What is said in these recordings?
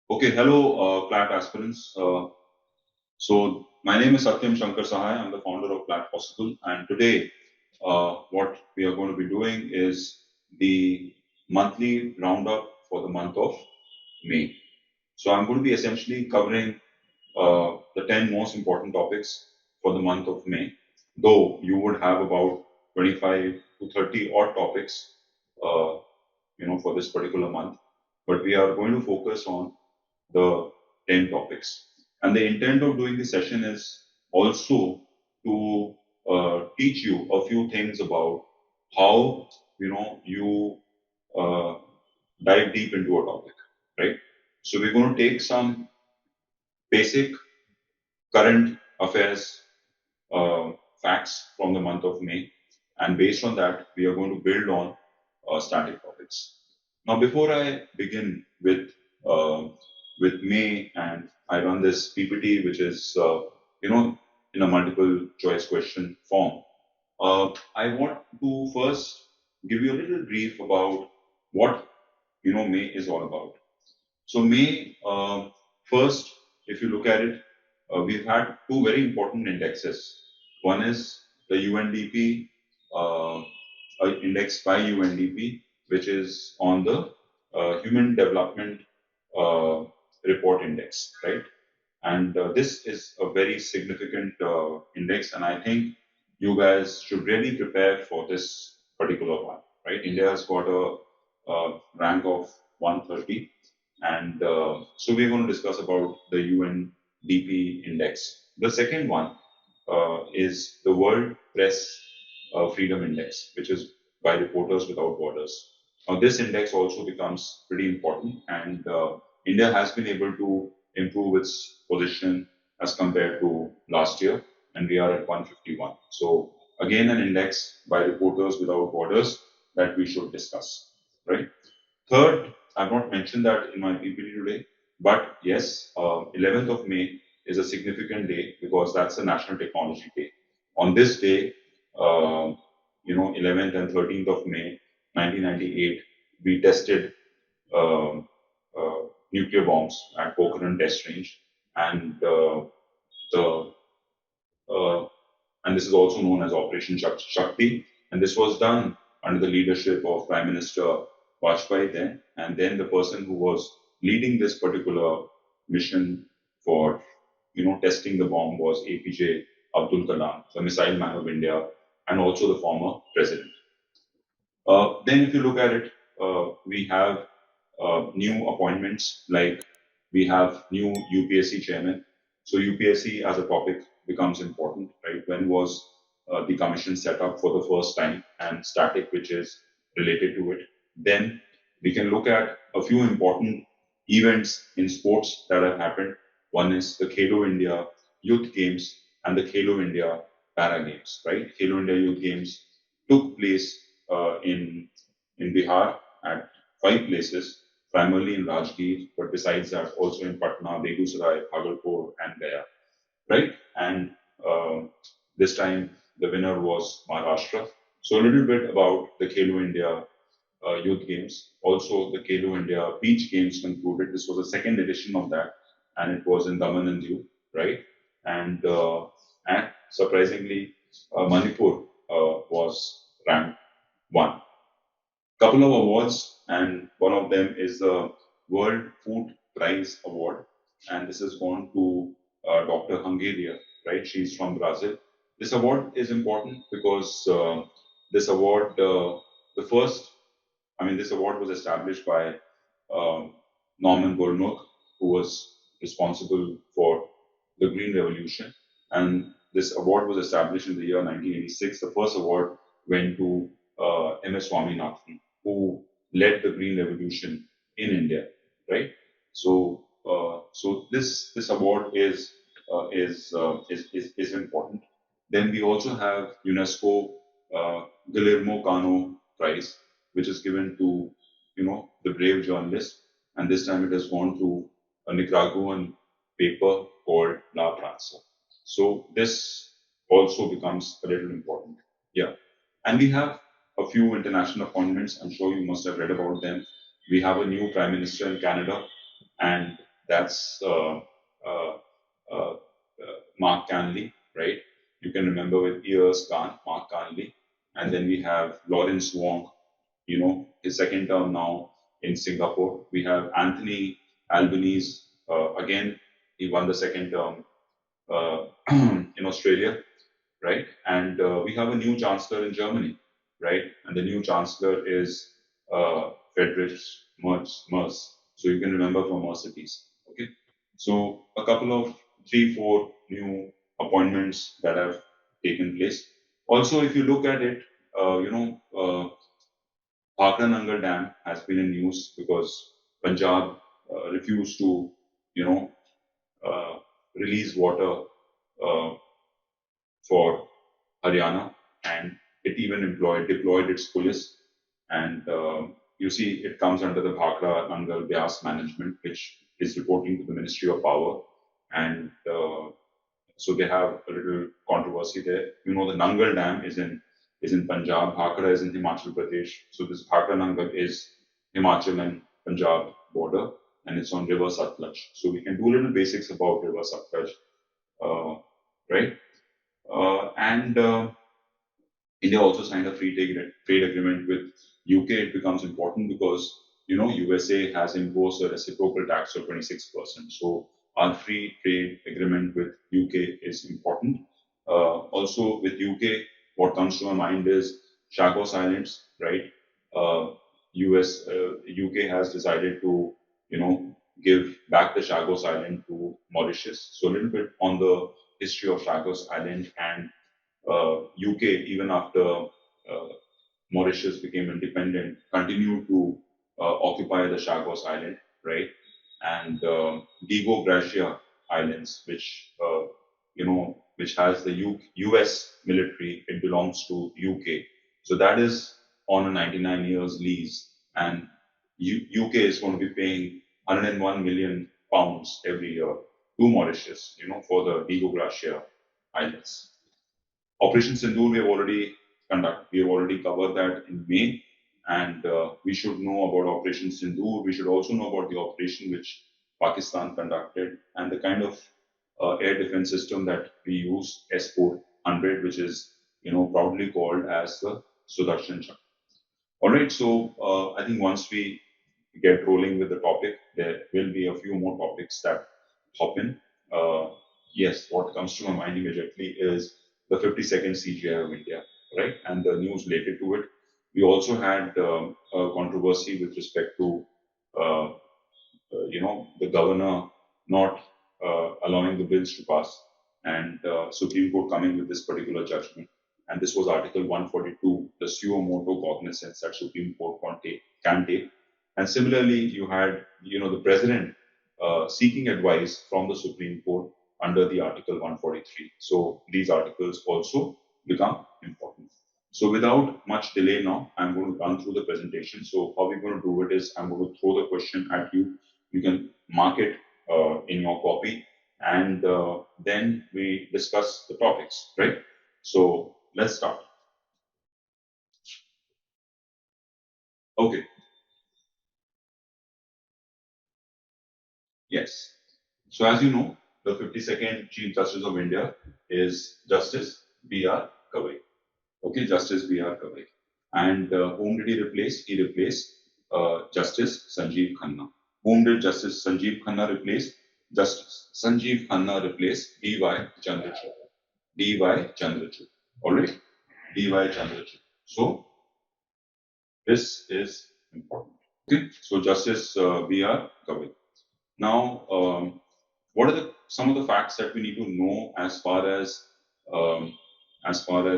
Okay, hello, Clat aspirants. So my name is Satyam Shankar Sahai. I'm the founder of Clat Possible, and today, what we are going to be doing is the monthly roundup for the month of May. So I'm going to be essentially covering the 10 most important topics for the month of May. Though you would have about 25 to 30 odd topics, uh, for this particular month, but we are going to focus on the 10 topics. And the intent of doing this session is also to teach you a few things about how you uh, dive deep into a topic, right? So we're going to take some basic current affairs uh, facts from the month of May, and based on that, we are going to build on static topics. Now, before I begin uh, with May, and I run this PPT, which is in a multiple choice question form, I want to first give you a little brief about what May is all about. So May first, if you look at it, we've had two very important indexes. One is the UNDP index by UNDP, which is on the Human Development uh, Report Index, right? And this is a very significant index, and I think you guys should really prepare for this particular one, right? India has got a rank of 130, and so we're going to discuss about the UNDP index. The second one is the World Press Freedom Index, which is by Reporters Without Borders. Now, this index also becomes pretty important, and India has been able to improve its position as compared to last year, and we are at 151. So, again, an index by Reporters Without Borders that we should discuss, right? Third, I've not mentioned that in my PPT today, but yes, 11th of May is a significant day because that's the National Technology Day. On this day, 11th and 13th of May, 1998, we tested um, nuclear bombs at Pokhran Test Range, and the uh, and this is also known as Operation Shakti. And this was done under the leadership of Prime Minister Vajpayee then. And then the person who was leading this particular mission for testing the bomb was APJ Abdul Kalam, the missile man of India, and also the former president. Then, if you look at it, we have new appointments, like we have new UPSC chairman. So UPSC as a topic becomes important, right? When was the commission set up for the first time, and static, which is related to it. Then we can look at a few important events in sports that have happened. One is the Khelo India Youth Games and the Khelo India Para Games, right? Khelo India Youth Games took place in Bihar at 5 places, primarily in Rajgir, but besides that, also in Patna, Begusaray, Bhagalpur, and Gaya, right? And this time the winner was Maharashtra. So a little bit about the Khelo India Youth Games. Also, the Khelo India Beach Games concluded. This was the second edition of that, and it was in Daman and Diu, right? And surprisingly, Manipur was ranked one. Couple of awards, and one of them is the World Food Prize Award, and this has gone to Dr. Hungaria, right? She's from Brazil. This award is important because this award, the first, I mean, this award was established by Norman Borlaug, who was responsible for the Green Revolution, and this award was established in the year 1986. The first award went to M.S. Swaminathan, who led the Green Revolution in India, right? So this award is important. Then we also have UNESCO Guillermo Cano Prize, which is given to the brave journalist, and this time it has gone to a Nicaraguan paper called La Prensa. So this also becomes a little important. Yeah, and we have a few international appointments. I'm sure you must have read about them. We have a new prime minister in Canada, and That's Mark Canley, right? You can remember with Ears Khan, Mark Canley. And then we have Lawrence Wong, his second term now in Singapore. We have Anthony Albanese, again, he won the second term in Australia, right? And we have a new chancellor in Germany, right? And the new chancellor is Friedrich Merz. So you can remember from Mercedes, okay? So a couple of 3, 4 new appointments that have taken place. Also, if you look at it, Bhakra Nangal Dam has been in news because Punjab refused to, you know, uh, release water uh, for Haryana, and it even deployed its police. And you see, it comes under the Bhakra Nangal Vyas management, which is reporting to the Ministry of Power. And so they have a little controversy there. The Nangal Dam is in Punjab, Bhakra is in Himachal Pradesh. So this Bhakra Nangal is Himachal and Punjab border, and it's on River Satluj. So we can do a little basics about River Satluj, right? And India also signed a free trade agreement with UK. It becomes important because USA has imposed a reciprocal tax of 26%. So our free trade agreement with UK is important. Also with UK, what comes to my mind is Chagos Islands, right? UK has decided to give back the Chagos Island to Mauritius. So a little bit on the history of Chagos Island and UK, even after Mauritius became independent, continued to occupy the Chagos Island, right? And Digo Gracia Islands, which has the US military, it belongs to UK. So that is on a 99 years lease, and UK is going to be paying 101 million pounds every year to Mauritius, for the Digo Gracia Islands. Operation Sindoor, we have already covered that in May, and we should know about Operation Sindoor. We should also know about the operation which Pakistan conducted and the kind of air defense system that we use, S-400, which is proudly called as the Sudarshan Chakra. All right, so I think once we get rolling with the topic, there will be a few more topics that hop in. Yes, what comes to my mind immediately is the 52nd CGI of India, right? And the news related to it. We also had a controversy with respect to, the governor not allowing the bills to pass, and Supreme Court coming with this particular judgment. And this was Article 142, the suo motu cognizance that Supreme Court can take. And similarly, you had, the president seeking advice from the Supreme Court under the Article 143. So these articles also become important. So without much delay now, I'm going to run through the presentation. So how we're going to do it is I'm going to throw the question at you. You can mark it in your copy, and then we discuss the topics, right? So let's start. Okay. Yes. So as you know, the 52nd Chief Justice of India is Justice B.R. Gavai. Okay, Justice B.R. Gavai. And whom did he replace? He replaced Justice Sanjeev Khanna. Whom did Justice Sanjeev Khanna replace? Justice Sanjeev Khanna replaced D.Y. Chandrachud. D.Y. Chandrachud. All right? D.Y. Chandrachud. So this is important. Okay, so Justice B.R. Gavai. Now, what are some of the facts that we need to know as far as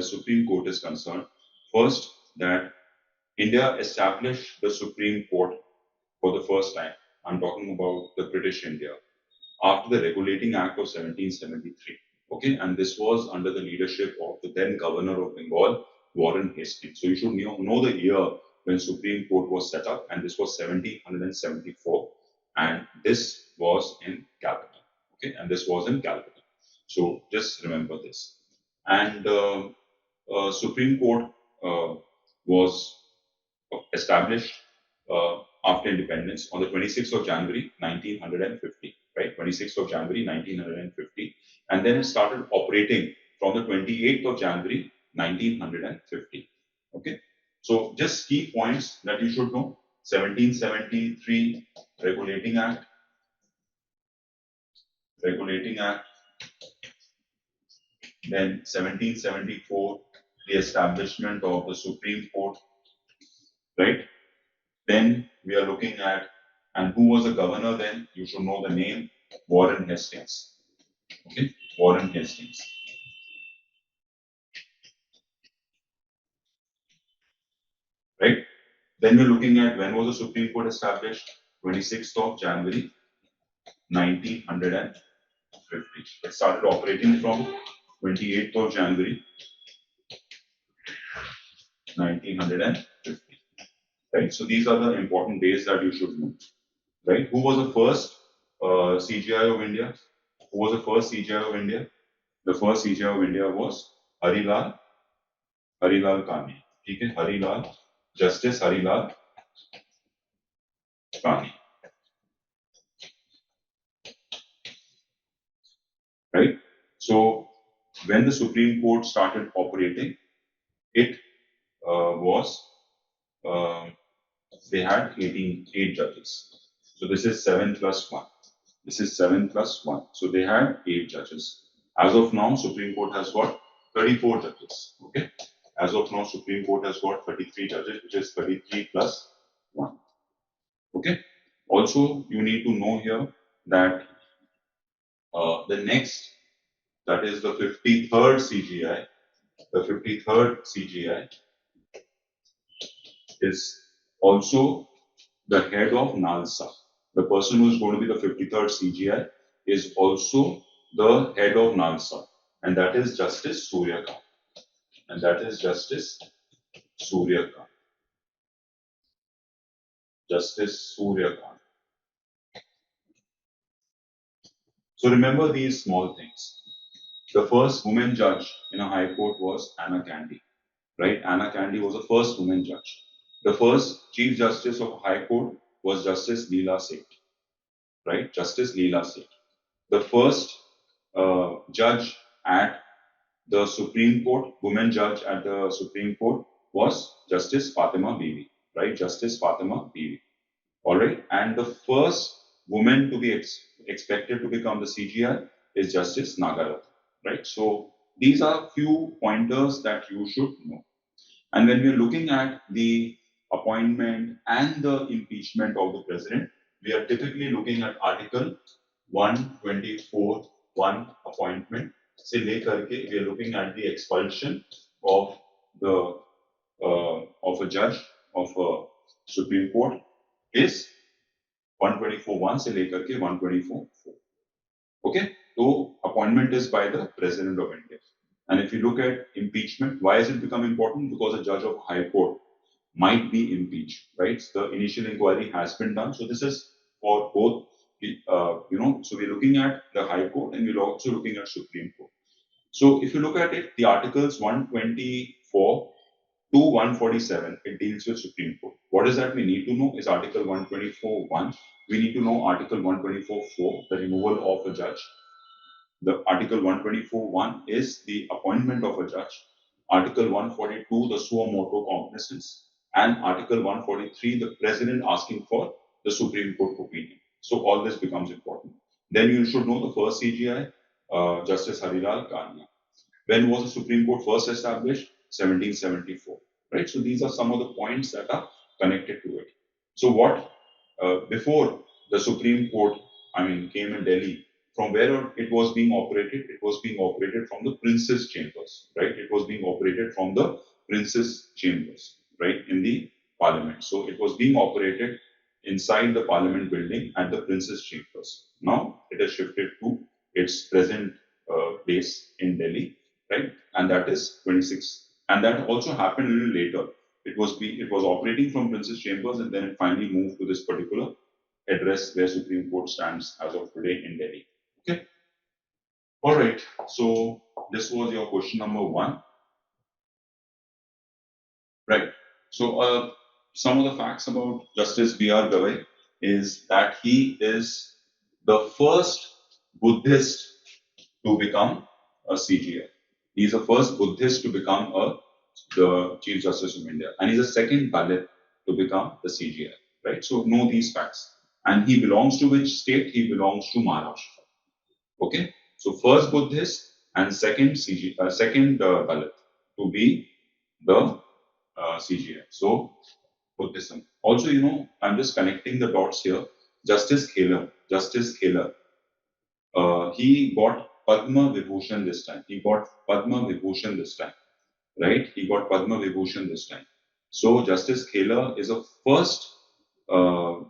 Supreme Court is concerned? First, that India established the Supreme Court for the first time. I'm talking about the British India after the Regulating Act of 1773. Okay, and this was under the leadership of the then Governor of Bengal, Warren Hastings. So you should know the year when Supreme Court was set up, and this was 1774, and this was in Calcutta. Okay, and this was in Calcutta. So just remember this. And Supreme Court was established after independence on the 26th of January 1950. right? 26th of January 1950, and then it started operating from the 28th of January 1950. Okay, so just key points that you should know: 1773 Regulating Act, then 1774 the establishment of the Supreme Court, right? Then we are looking at, and who was the governor then? You should know the name, Warren Hastings. Okay, Warren Hastings. Right? Then we're looking at when was the Supreme Court established? 26th of January 1950. It started operating from 28th of January 1950. Right? So these are the important days that you should know. Right? Who was the first CGI of India? Who was the first CGI of India? The first CGI of India was Harilal Kani. Okay, Harilal, Justice Harilal Kani. Right? So when the Supreme Court started operating, it was they had 8 judges. So this is 7 plus 1. This is 7 plus 1. So they had 8 judges. As of now, Supreme Court has got 34 judges. Okay. As of now, Supreme Court has got 33 judges, which is 33 plus 1. Okay. Also, you need to know here that the next, that is the 53rd CGI, the 53rd CGI is also the head of NALSA. The person who is going to be the 53rd CGI is also the head of NALSA, and that is Justice Surya Kant. And that is Justice Surya Kant. Justice Surya Kant. So remember these small things. The first woman judge in a high court was Anna Candy, right? Anna Candy was the first woman judge. The first Chief Justice of a High Court was Justice Leela Seth, right? Justice Leela Seth. The first judge at the Supreme Court, woman judge at the Supreme Court, was Justice Fatima Bibi, right? Justice Fatima Bibi. All right. And the first woman to be expected to become the CGI is Justice Nagarat, right? So these are few pointers that you should know. And when we're looking at the appointment and the impeachment of the president, we are typically looking at Article 124(1) appointment. से लेकर के we are looking at the expulsion of the of a judge of a Supreme Court is 124(1) से लेकर के 124(4). Okay, so appointment is by the President of India. And if you look at impeachment, why has it become important? Because a judge of High Court might be impeached, right? The initial inquiry has been done. So this is for both, so we're looking at the High Court and we're also looking at Supreme Court. So if you look at it, the articles 124 to 147, it deals with Supreme Court. What does that we need to know is Article 124(1). We need to know Article 124(4), the removal of a judge. The Article 124(1) is the appointment of a judge. Article 142, the suo motu cognizance. And Article 143, the president asking for the Supreme Court opinion. So all this becomes important. Then you should know the first CGI, Justice Harilal Kani. When was the Supreme Court first established? 1774. Right. So these are some of the points that are connected to it. So what before the Supreme Court, came in Delhi, from where it was being operated? It was being operated from the Prince's Chambers, right? It was being operated from the Prince's Chambers, right, in the Parliament. So it was being operated inside the Parliament building at the Prince's Chambers. Now it has shifted to its present base in Delhi, right? And that is 26. And that also happened a little later. It was operating from Prince's Chambers, and then it finally moved to this particular address where Supreme Court stands as of today in Delhi. Okay. All right. So this was your question number 1. Right. So some of the facts about Justice B.R. Gavai is that he is the first Buddhist to become a CGI. He's the first Buddhist to become the Chief Justice of India, and he's the second Dalit to become the CGI. Right. So know these facts. And he belongs to which state? He belongs to Maharashtra. Okay. So first Buddhist and second Dalit to be the CGI. So Buddhism. Also, I'm just connecting the dots here. Justice Khelar, he got Padma Vibhushan this time. Right? He got Padma Vibhushan this time. So Justice Khelar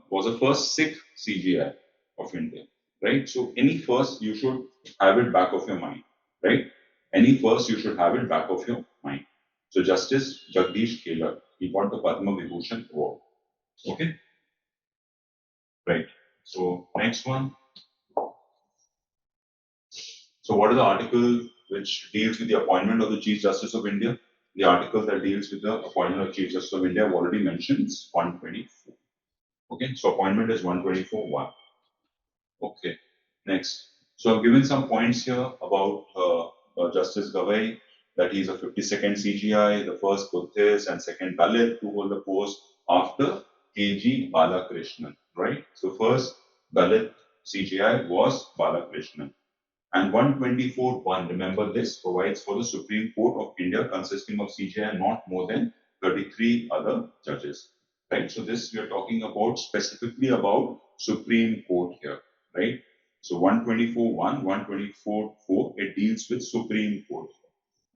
was a first Sikh CGI of India, right? So any first you should have it back of your mind, right? Any first you should have it back of your mind. So Justice Jagdish Khelar, he got the Padma Vibhushan award. Okay, right. So next one. So what is the article which deals with the appointment of the Chief Justice of India? The article that deals with the appointment of Chief Justice of India, I've already mentioned, is 124. Okay, so appointment is 124.1. Okay, next. So I've given some points here about Justice Gavai, that he's a 52nd CGI, the first Buddhist and second Dalit to hold the post after KG Balakrishnan, right? So first Dalit CGI was Balakrishnan. And 124.1, remember this, provides for the Supreme Court of India consisting of CJI not more than 33 other judges. Right? So this we are talking about specifically about Supreme Court here. Right? So 124.1, 124.4, it deals with Supreme Court.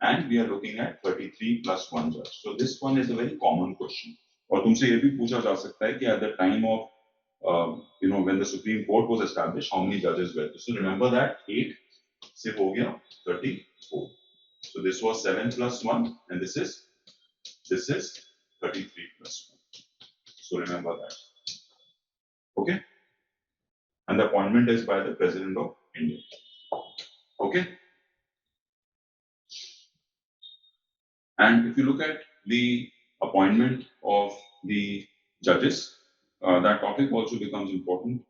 And we are looking at 33 plus 1 judge. So this one is a very common question. और तुमसे ये भी पूछा जा सकता है कि at the time of when the Supreme Court was established, how many judges were there? So remember that 8 से हो गया 34. So this was 7 plus 1 and this is 33 plus 1. So remember that. Okay. And the appointment is by the President of India. Okay. And if you look at the appointment of the judges, that topic also becomes important.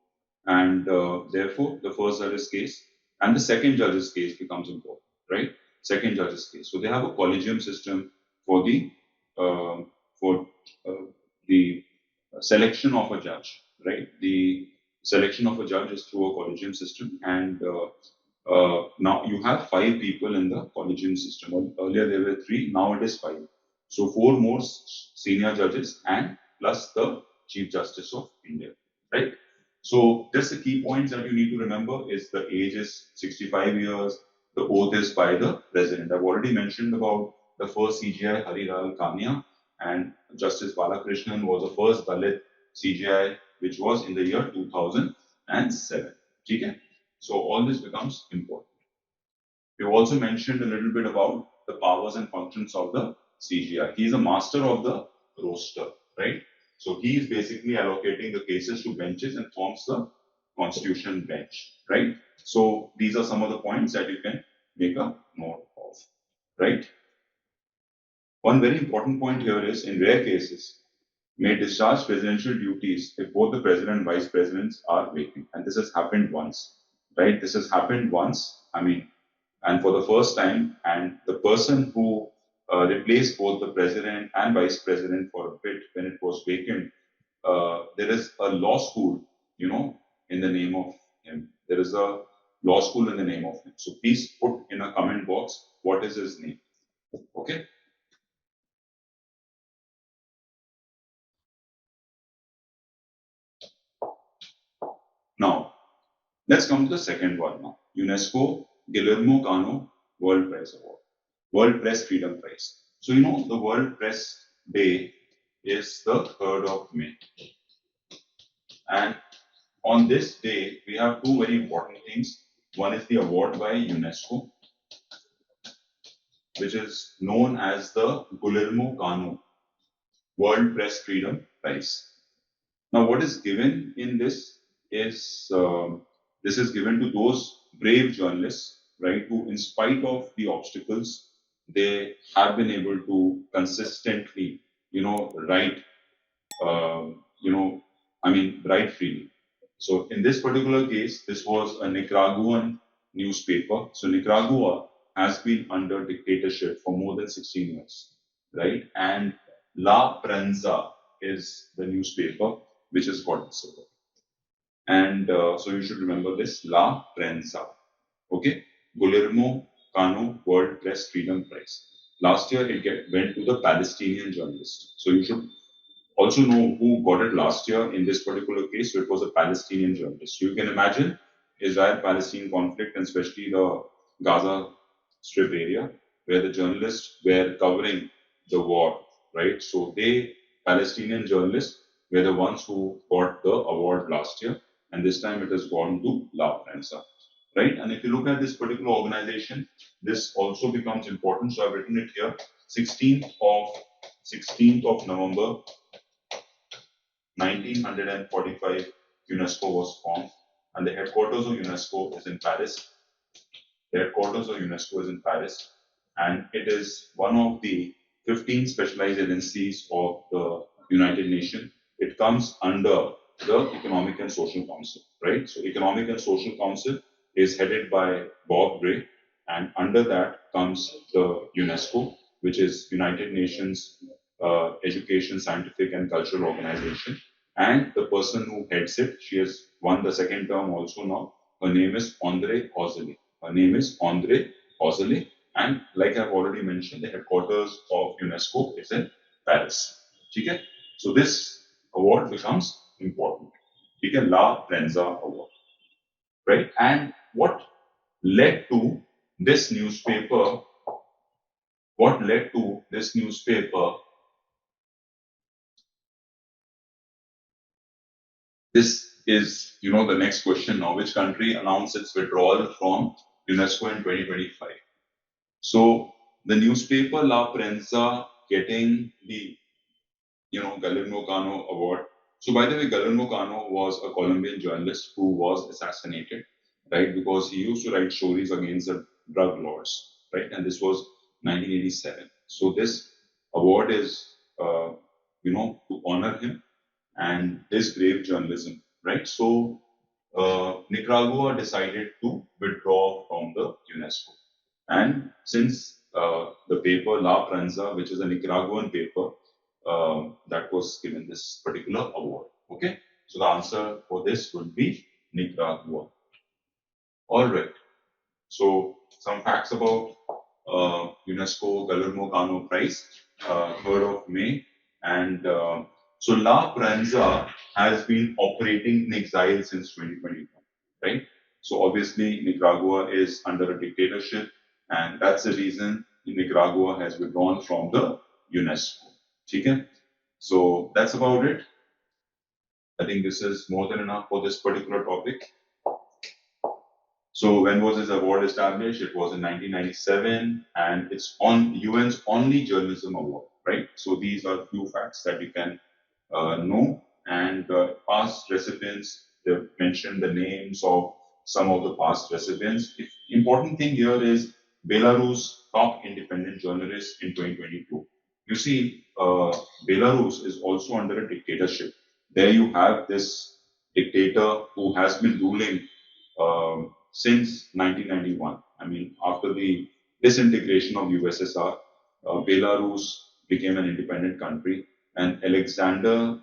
And therefore, the first judge's case and the second judge's case becomes important, right? Second judge's case. So they have a collegium system for the uh, for the selection of a judge, right? The selection of a judge is through a collegium system, and now you have 5 people in the collegium system. Earlier there were 3, now it is 5. So 4 more senior judges and plus the Chief Justice of India, right? So just the key points that you need to remember is the age is 65 years, the oath is by the president. I've already mentioned about the first CGI, Harilal Kania, and Justice Balakrishnan was the first Dalit CGI, which was in the year 2007. Okay? So all this becomes important. We've also mentioned a little bit about the powers and functions of the CGI. He's a master of the roster, right? So he is basically allocating the cases to benches and forms the constitution bench, right? So these are some of the points that you can make a note of, right? One very important point here is in rare cases, may discharge presidential duties if both the president and vice presidents are vacant. And this has happened once, right? This has happened once. I mean, and for the first time, and the person who replaced both the president and vice president for a bit when it was vacant, there is a law school, in the name of him. There is a law school in the name of him. So please put in a comment box what is his name. Okay. Now, let's come to the second one now. UNESCO Guillermo Cano World Press Award, World Press Freedom Prize. So, the World Press Day is the 3rd of May. And on this day, we have 2 very important things. One is the award by UNESCO, which is known as the Guillermo Cano World Press Freedom Prize. Now, what is given in this is this is given to those brave journalists, right, who, in spite of the obstacles, they have been able to consistently, write, write freely. So in this particular case, this was a Nicaraguan newspaper. So Nicaragua has been under dictatorship for more than 16 years, right? And La Prensa is the newspaper which has got this award. And so you should remember this, La Prensa. Okay, Guillermo Cano World Press Freedom Prize. Last year it went to the Palestinian journalist. So you should also know who got it last year in this particular case. So it was a Palestinian journalist. So you can imagine Israel-Palestine conflict, and especially the Gaza Strip area, where the journalists were covering the war, right? So Palestinian journalists, were the ones who got the award last year, and this time it has gone to La Prensa, right? And if you look at this particular organization, this also becomes important. So I've written it here. 16th of November 1945, UNESCO was formed, and the headquarters of UNESCO is in Paris. The headquarters of UNESCO is in Paris, and it is one of the 15 specialized agencies of the United Nations. It comes under the Economic and Social Council, right? So Economic and Social Council is headed by Bob Gray, and under that comes the UNESCO, which is United Nations Education, Scientific and Cultural Organization. And the person who heads it, she has won the second term also now. Her name is Andre Ozeli. Her name is Andre Ozeli. And like I've already mentioned, the headquarters of UNESCO is in Paris. Okay? So this award becomes important. Okay? La Prensa Award. Right? And what led to this newspaper? What led to this newspaper? This is, the next question now. Which country announced its withdrawal from UNESCO in 2025? So the newspaper La Prensa getting the, Guillermo Cano award. So by the way, Guillermo Cano was a Colombian journalist who was assassinated, right? Because he used to write stories against the drug lords, right? And this was 1987. So this award is, to honor him and his brave journalism, right? So Nicaragua decided to withdraw from the UNESCO. And since the paper La Prensa, which is a Nicaraguan paper, that was given this particular award. Okay, so the answer for this would be Nicaragua. All right. So some facts about UNESCO Guillermo Cano Prize, 3rd of May, and so La Prensa has been operating in exile since 2021, right? So obviously Nicaragua is under a dictatorship, and that's the reason Nicaragua has withdrawn from the UNESCO. Okay? So that's about it. I think this is more than enough for this particular topic. So when was this award established? It was in 1997, and it's on UN's only journalism award, right? So these are few facts that you can know. And past recipients, they've mentioned the names of some of the past recipients. Important thing here is Belarus top independent journalist in 2022. You see, Belarus is also under a dictatorship. There you have this dictator who has been ruling since 1991. I mean, after the disintegration of USSR, Belarus became an independent country, and Alexander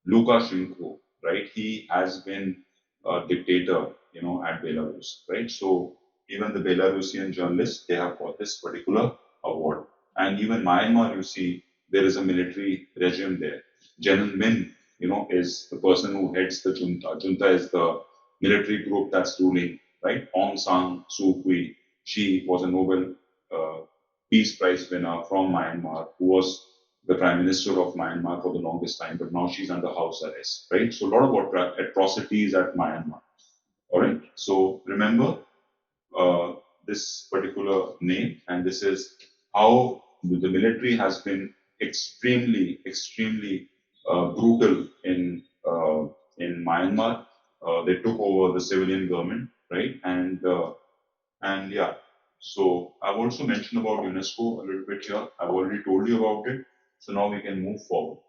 Lukashenko, right? He has been a dictator, at Belarus, right? So even the Belarusian journalists, they have got this particular award. And even Myanmar, you see, there is a military regime there. General Min, is the person who heads the junta. Junta is the military group that's ruling, right? Aung San Suu Kyi, she was a Nobel Peace Prize winner from Myanmar, who was the Prime Minister of Myanmar for the longest time, but now she's under house arrest, right? So a lot of atrocities at Myanmar. All right. So remember this particular name, and this is how the military has been extremely brutal in Myanmar. They took over the civilian government, right? And yeah. So I've also mentioned about UNESCO a little bit here. I've already told you about it. So now we can move forward.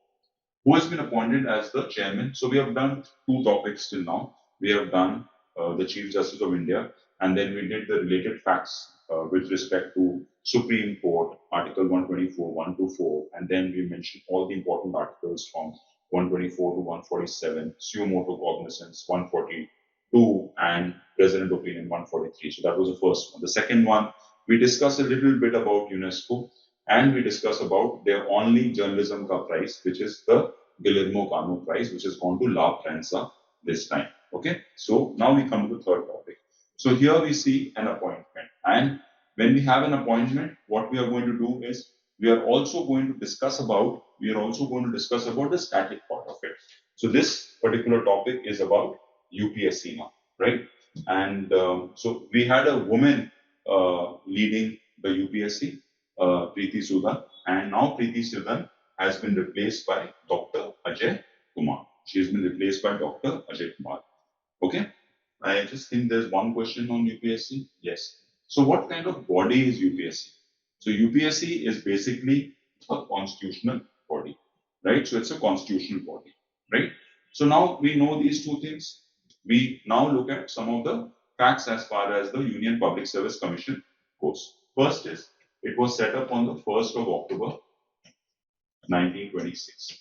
Who has been appointed as the chairman? So we have done two topics till now. we have done the Chief Justice of India, and then we did the related facts with respect to Supreme Court, Article 124, 124, and then we mentioned all the important articles from 124 to 147, suo motu cognizance 142, and President Opinion 143. So that was the first one. The second one, we discussed a little bit about UNESCO, and we discussed about their only journalism ka prize, which is the Guillermo Cano Prize, which has gone to La Prensa this time. Okay, so now we come to the third topic. So here we see an appointment, and when we have an appointment, what we are going to do is we are also going to discuss about the static part of it. So this particular topic is about UPSC now, right? And so we had a woman leading the UPSC, Preeti Sudan, and now Preeti Sudan has been replaced by Dr. Ajay Kumar. She has been replaced by Dr. Ajay Kumar. Okay, I just think there's one question on UPSC. Yes. So what kind of body is UPSC? So UPSC is basically a constitutional body, right? So it's a constitutional body, right? So now we know these two things. We now look at some of the facts as far as the Union Public Service Commission goes. First is it was set up on the 1st of October 1926,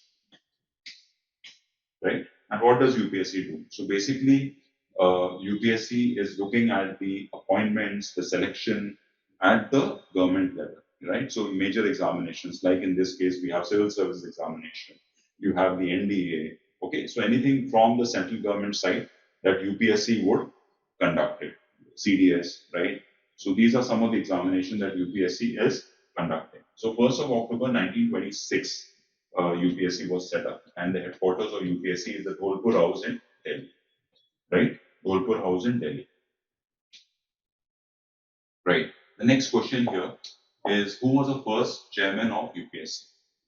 right? And what does UPSC do? So basically, UPSC is looking at the appointments, the selection at the government level, right? So major examinations, like in this case, we have civil service examination, you have the NDA, okay? So anything from the central government side that UPSC would conduct it, CDS, right? So these are some of the examinations that UPSC is conducting. So 1st of October 1926, UPSC was set up, and the headquarters of UPSC is the Dholpur House in Delhi, right? Dholpur House in Delhi, right? The next question here is who was the first chairman of UPSC,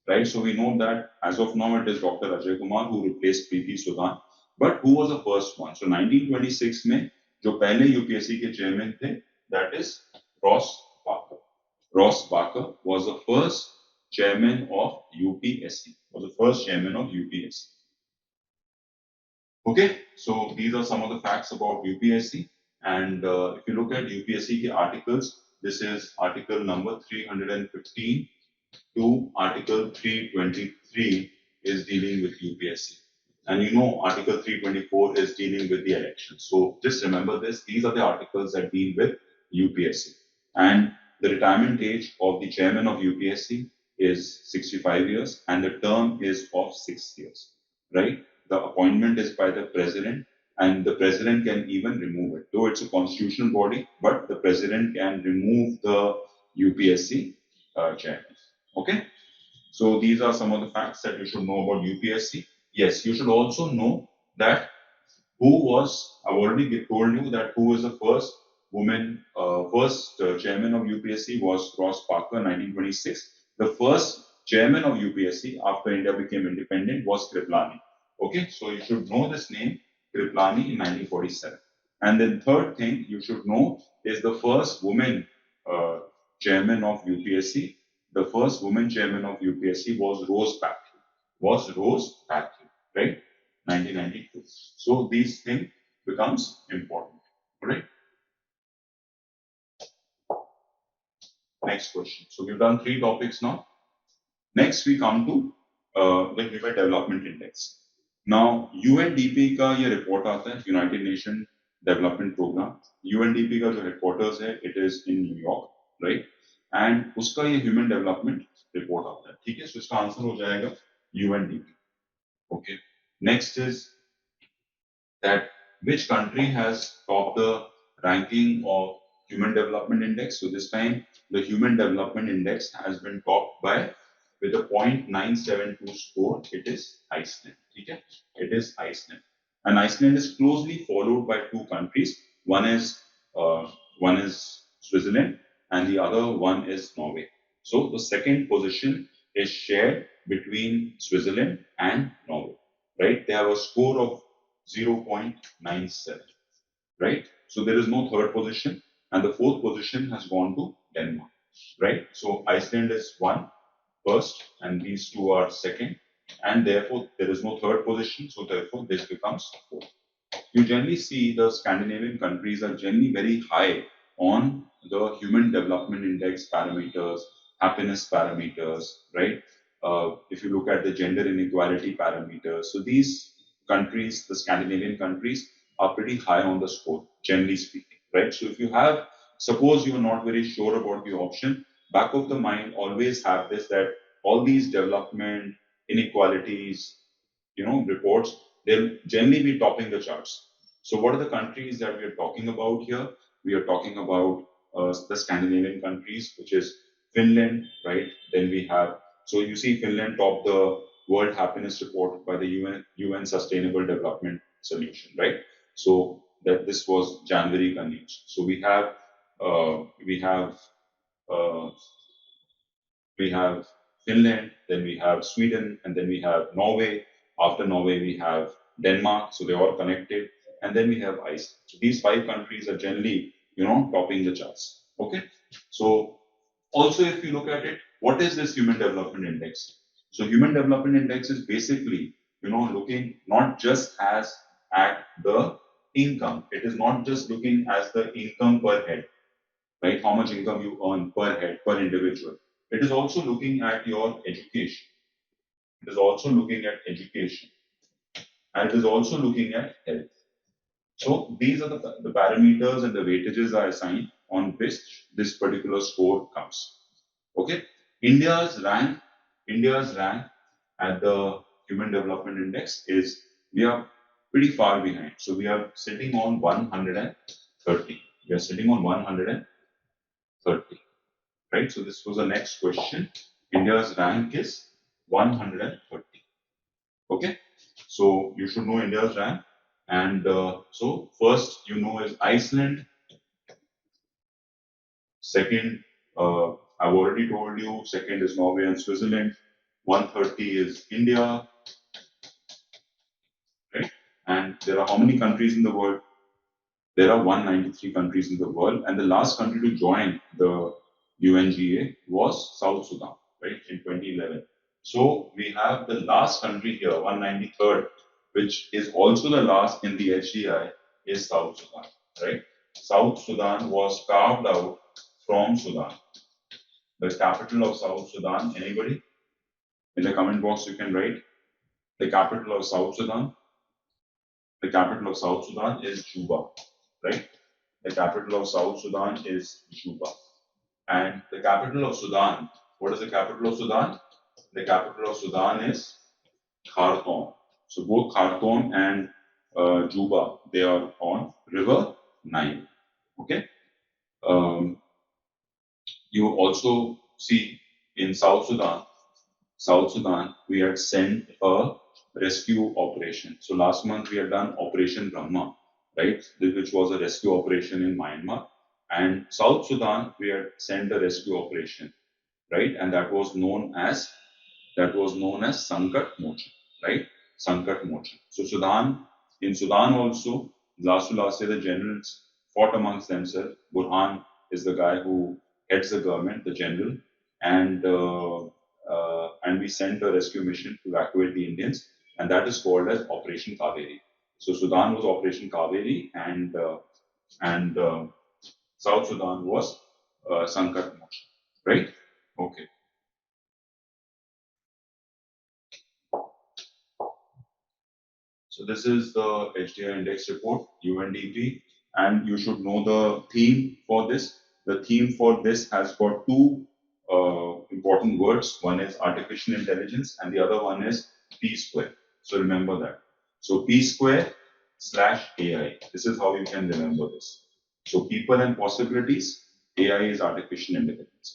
right? So we know that as of now it is Dr. Ajay Kumar who replaced Preeti Sudan, but who was the first one? So 1926 में जो पहले UPSC के chairman थे, that is Ross Barker. Ross Barker was the first chairman of UPSC. Okay, so these are some of the facts about UPSC. And if you look at UPSC के articles, this is article number 315 to article 323 is dealing with UPSC. And you know, article 324 is dealing with the elections. So just remember this, these are the articles that deal with UPSC. And the retirement age of the chairman of UPSC is 65 years and the term is of 6 years, right? The appointment is by the president and the president can even remove it. Though it's a constitutional body, but the president can remove the UPSC chairman. Okay? So these are some of the facts that you should know about UPSC. Yes, you should also know that I've already told you that who was the first woman, chairman of UPSC was Ross Barker, 1926. The first chairman of UPSC after India became independent was Kriplani. Okay, so you should know this name, Kriplani, in 1947. And then third thing you should know is the first woman chairman of UPSC. The first woman chairman of UPSC was Rose Patrick, right? 1992. So these things becomes important, right? Next question. So we've done 3 topics now. Next we come to the Human Development Index. Now UNDP का ये report आता है, United Nations Development Program. UNDP का जो headquarters है, it is in New York, right? And उसका ये Human Development Report आता है, ठीक है? So इसका आंसर हो जाएगा UNDP. Okay. Next is that which country has topped the ranking of Human Development Index. So this time the Human Development Index has been topped by with a 0.972 score. It is Iceland. Okay? It is Iceland, and Iceland is closely followed by 2 countries. One is Switzerland, and the other one is Norway. So the second position is shared between Switzerland and Norway. Right? They have a score of 0.97. Right? So there is no third position, and the fourth position has gone to Denmark. Right? So Iceland is first, and these 2 are second, and therefore there is no third position. So therefore this becomes fourth. you generally see the Scandinavian countries are generally very high on the human development index parameters, happiness parameters, right? If you look at the gender inequality parameters, so these countries, the Scandinavian countries, are pretty high on the score, generally speaking, right? So if you have, suppose you're not very sure about the option, back of the mind, always have this that all these development inequalities, reports, they'll generally be topping the charts. So what are the countries that we are talking about here? We are talking about the Scandinavian countries, which is Finland, right? Then we have, so you see Finland topped the World Happiness Report by the UN Sustainable Development Solution, right? So that this was January ka news. So uh, we have Finland, then we have Sweden, and then we have Norway. After Norway, we have Denmark, so they're all connected, and then we have Iceland. So these five countries are generally, topping the charts. Okay, so also if you look at it, what is this Human Development Index? So Human Development Index is basically, looking not just as at the income. It is not just looking as the income per head, right? How much income you earn per head, per individual. It is also looking at your education. It is also looking at education. And it is also looking at health. So these are the parameters and the weightages are assigned on which this particular score comes. Okay. India's rank at the Human Development Index is, we are pretty far behind. So we are sitting on 130. We are sitting on 130. Right? So this was the next question. India's rank is 130. Okay. So you should know India's rank. And so first, is Iceland. Second, I've already told you. Second is Norway and Switzerland. 130 is India. Right? And there are how many countries in the world? There are 193 countries in the world, and the last country to join the UNGA was South Sudan, right, in 2011. So we have the last country here, 193rd, which is also the last in the HDI, is South Sudan, right? South Sudan was carved out from Sudan. The capital of South Sudan, anybody? In the comment box, you can write the capital of South Sudan. The capital of South Sudan is Juba, right? The capital of South Sudan is Juba. And the capital of Sudan, what is the capital of Sudan? The capital of Sudan is Khartoum. So both Khartoum and Juba, they are on River Nile. Okay. You also see in South Sudan, we had sent a rescue operation. So last month we had done Operation Brahma, right, which was a rescue operation in Myanmar. And South Sudan, we had sent a rescue operation, right, and that was known as Sankat Mochan, right, Sankat Mochan. So in Sudan also, last to last year, the generals fought amongst themselves. Burhan is the guy who heads the government, the general, and we sent a rescue mission to evacuate the Indians, and that is called as Operation Kaveri. So Sudan was Operation Kaveri, and South Sudan was Sankat Mochan, right? Okay. So this is the HDI index report, UNDP, and you should know the theme for this. The theme for this has got two important words. One is artificial intelligence, and the other one is P square. So remember that. So P square / AI. This is how you can remember this. So people and possibilities, AI is artificial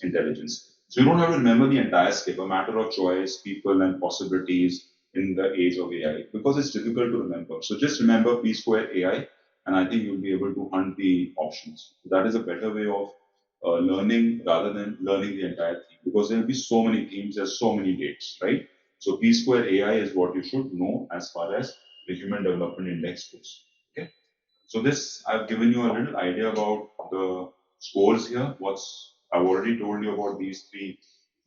intelligence. So you don't have to remember the entire skip, a matter of choice, people and possibilities in the age of AI, because it's difficult to remember. So just remember P square AI, and I think you'll be able to hunt the options. That is a better way of learning rather than learning the entire theme, because there will be so many themes, there's so many dates, right? So P square AI is what you should know as far as the Human Development Index goes. Okay. So this, I've given you a little idea about the scores here. I've already told you about these three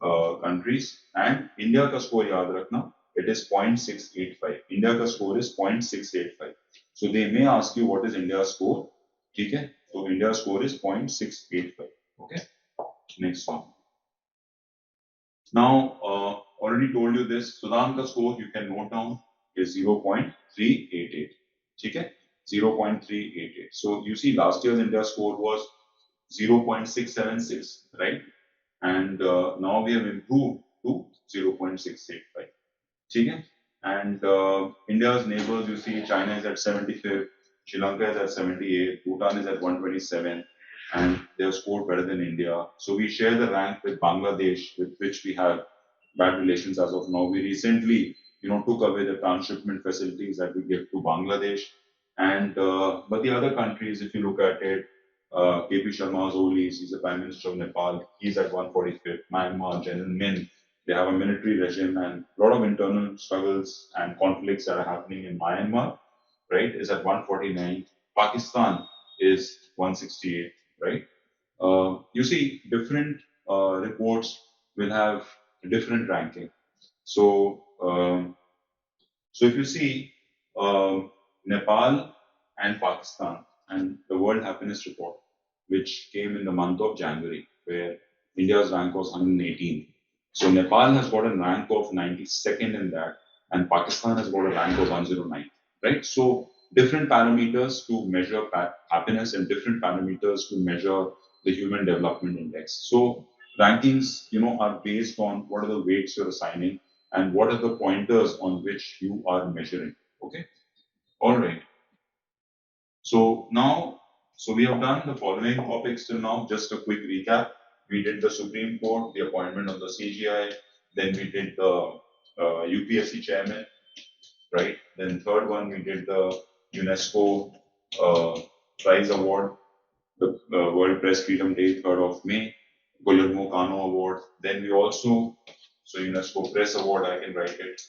countries, and India ka score yaad rakhna, it is 0.685. India ka score is 0.685. So they may ask you what is India's score. Okay, so India's score is 0.685. Okay, next one. Now, already told you this. Sudan ka score you can note down is 0.388. Okay, 0.388. So you see, last year's India score was 0.676, right? And now we have improved to 0.685. Okay? And India's neighbors, you see, China is at 75th, Sri Lanka is at 78, Bhutan is at 127, and they have scored better than India. So we share the rank with Bangladesh, with which we have bad relations as of now. We recently, took away the transshipment facilities that we give to Bangladesh. And but the other countries, if you look at it, KP Sharma Olis, he's the Prime Minister of Nepal, he's at 145th. Myanmar, General Min, they have a military regime and a lot of internal struggles and conflicts that are happening in Myanmar, right, is at 149. Pakistan is 168, right? You see, different reports will have a different ranking. So, so if you see Nepal and Pakistan and the World Happiness Report, which came in the month of January, where India's rank was 118. So Nepal has got a rank of 92nd in that, and Pakistan has got a rank of 109. Right? So different parameters to measure happiness and different parameters to measure the Human Development Index. So rankings, are based on what are the weights you're assigning and what are the pointers on which you are measuring. Okay. All right. So now, so we have done the following topics till now. Just a quick recap. We did the Supreme Court, the appointment of the CGI. Then we did the UPSC chairman, right? Then third one, we did the UNESCO Prize Award, the World Press Freedom Day, 3rd of May, Guillermo Cano Award. Then we also, so UNESCO Press Award, I can write it.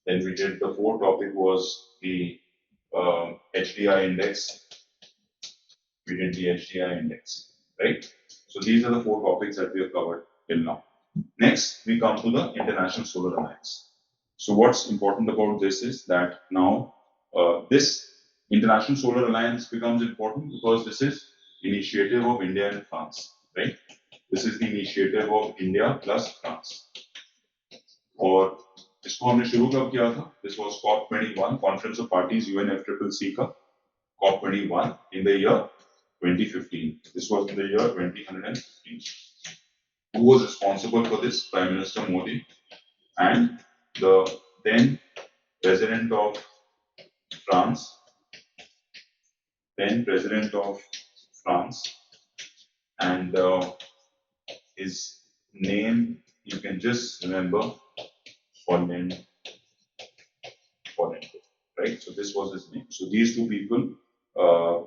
Then we did the fourth topic was the HDI index. We did the HDI index, right? So these are the four topics that we have covered till now. Next, we come to the International Solar Alliance. So what's important about this is that now this International Solar Alliance becomes important because this is initiative of India and France, right? This is the initiative of India plus France. और इसको हमने शुरू कब किया था? This was COP21, Conference of Parties UNFCCC का COP21 in the year 2015. This was in the year 2015. Who was responsible for this? Prime Minister Modi and the then President of France, and his name you can just remember, Holland, right? So this was his name. So these two people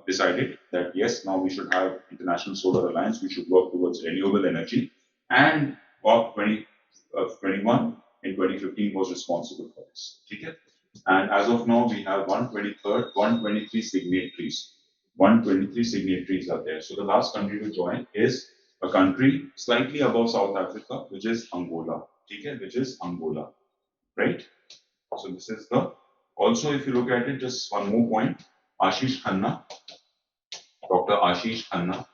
decided that yes, now we should have International Solar Alliance. We should work towards renewable energy, and COP21 in 2015 was responsible for this. Okay? And as of now, we have 123 signatories. 123 signatories are there. So the last country to join is a country slightly above South Africa, which is Angola. Okay? Which is Angola, right? So this is the. Also, if you look at it, just one more point. Ashish Khanna, Dr. Ashish Khanna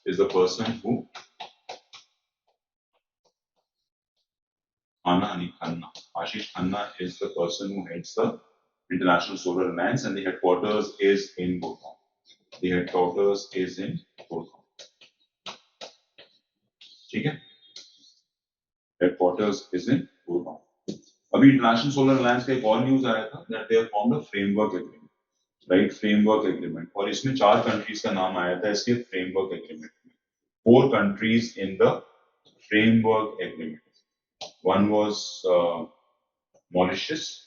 is the person who. Ashish Khanna is the person who heads the International Solar Alliance, and the headquarters is in Bhutan. The headquarters is in Bhutan. Okay? Headquarters is in Bhutan. अभी International Solar Alliance का एक और news आया था that they have formed a framework agreement, right? Framework agreement. और इसमें 4 countries का नाम आया था इसके framework agreement. 4 countries in the framework agreement. One was Mauritius.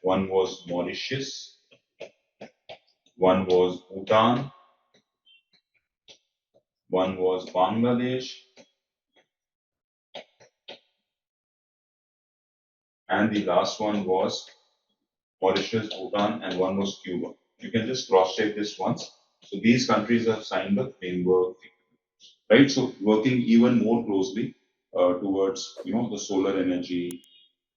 One was Mauritius. One was Bhutan. One was Bangladesh. And the last one was Mauritius, Bhutan, and one was Cuba. You can just cross-check this once. So these countries have signed the framework, right? So working even more closely towards the solar energy.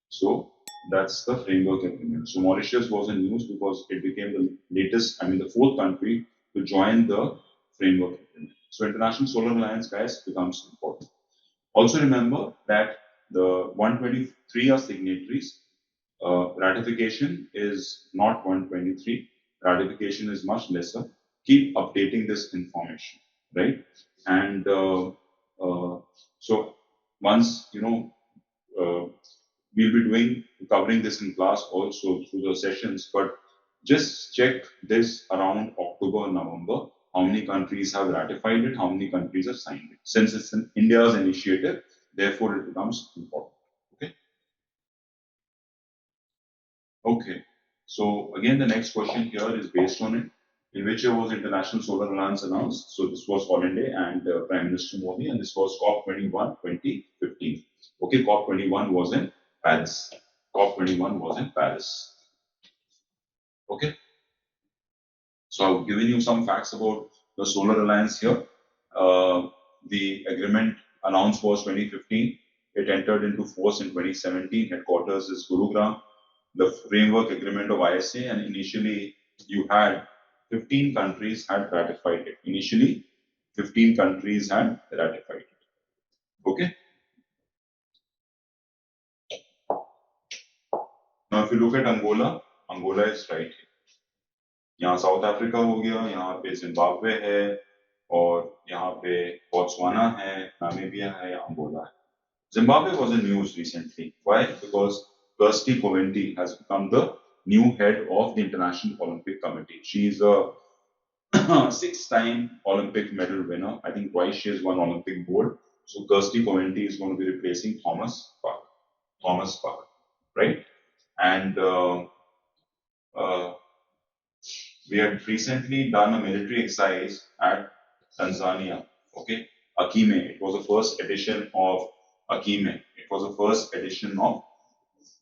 So That's the framework agreement. So Mauritius was in news because it became the latest, the fourth country to join the framework agreement. So International Solar Alliance, guys, becomes important. Also remember that the 123 are signatories. Ratification is not 123. Ratification is much lesser. Keep updating this information, right? And so once we'll be covering this in class also through the sessions, but just check this around October, November. How many countries have ratified it? How many countries have signed it? Since it's India's initiative, therefore it becomes important. Okay. Okay. So again, the next question here is based on it. In which year was International Solar Alliance announced? So this was Holland and Prime Minister Modi, and this was COP21 2015. Okay, COP21 was in Paris. COP21 was in Paris. Okay. So I've given you some facts about the Solar Alliance here. The agreement announced was 2015. It entered into force in 2017. Headquarters is Gurugram. The framework agreement of ISA, and initially you had 15 countries had ratified it. Initially, 15 countries had ratified it. Okay. Now, if you look at Angola, Angola is right here. यहाँ south Africa हो गया, यहाँ पे Zimbabwe है, और यहाँ पे Botswana है, नामीबिया है, अंगोला है. Zimbabwe was in news recently. Why? Because Kirsty Coventry has become the new head of the International Olympic Committee. She is a six-time Olympic medal winner. I think twice she has won Olympic gold. So Kirsty Coventry is going to be replacing Thomas Park. Thomas Park, right? And we had recently done a military exercise at Tanzania. Okay, Akime. It was the first edition of Akime. It was the first edition of